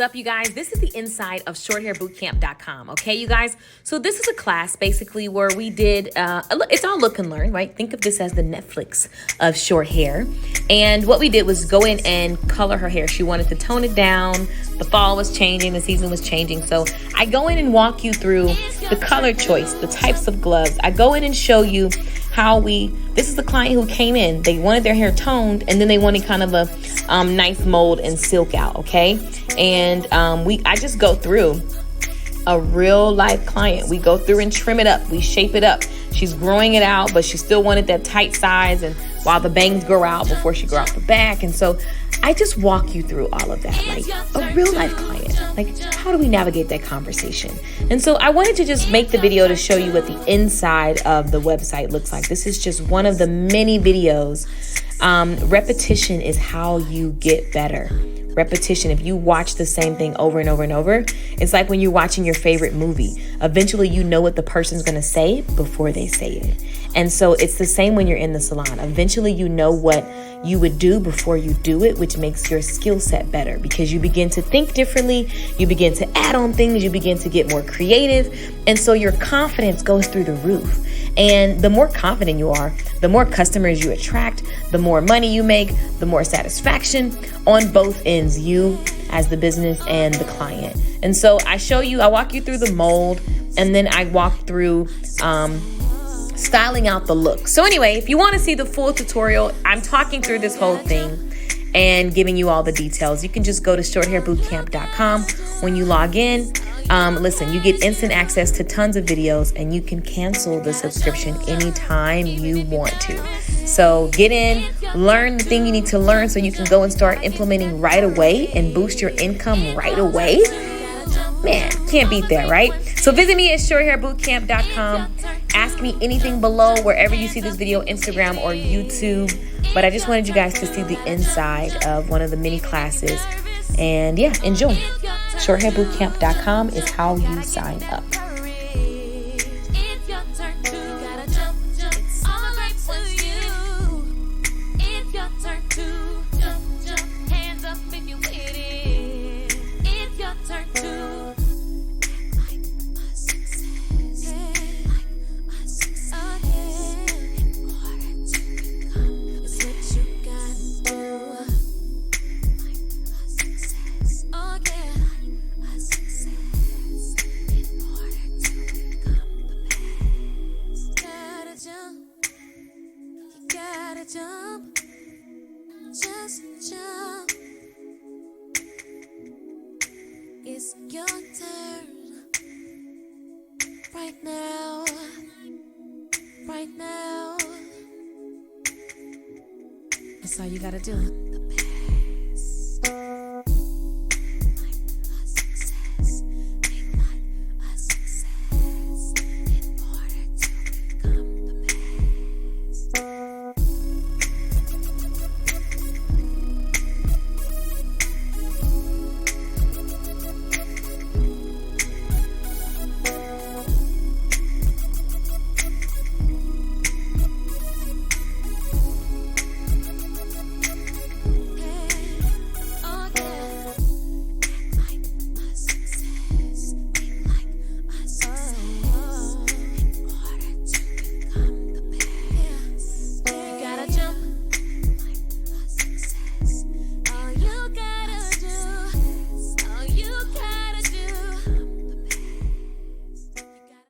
What's up, you guys? This is the inside of shorthairbootcamp.com. Okay, you guys? So this is a class basically where we did, it's all look and learn, right? Think of this as the Netflix of short hair. And what we did was go in and color her hair. She wanted to tone it down. The fall was changing, the season was changing. So I go in and walk you through the color choice, the types of gloves. I go in and show you how this is the client who came in. They wanted their hair toned, and then they wanted kind of a nice mold and silk out, okay? And I just go through a real life client. We go through and trim it up. We shape it up. She's growing it out, but she still wanted that tight size, and while the bangs grow out before she grow out the back. And so I just walk you through all of that, like a real life client. Like, how do we navigate that conversation? And so I wanted to just make the video to show you what the inside of the website looks like. This is just one of the many videos. Repetition is how you get better. Repetition. If you watch the same thing over and over and over, it's like when you're watching your favorite movie. Eventually, you know what the person's going to say before they say it. And so it's the same when you're in the salon. Eventually, you know what you would do before you do it, which makes your skill set better because you begin to think differently. You begin to add on things. You begin to get more creative. And so your confidence goes through the roof. And the more confident you are, the more customers you attract, the more money you make, the more satisfaction on both ends, you as the business and the client. And so I walk you through the mold, and then I walk through styling out the look. So anyway, if you want to see the full tutorial, I'm talking through this whole thing and giving you all the details. You can just go to shorthairbootcamp.com. When you log in, listen, you get instant access to tons of videos, and you can cancel the subscription anytime you want to. So get in, learn the thing you need to learn so you can go and start implementing right away and boost your income right away. Man, can't beat that, right? So visit me at shorthairbootcamp.com. Ask me anything below wherever you see this video, Instagram or YouTube. But I just wanted you guys to see the inside of one of the mini classes. And yeah, enjoy. Shorthairbootcamp.com is how you sign up. Jump, just jump. It's your turn right now, right now. That's all you gotta do.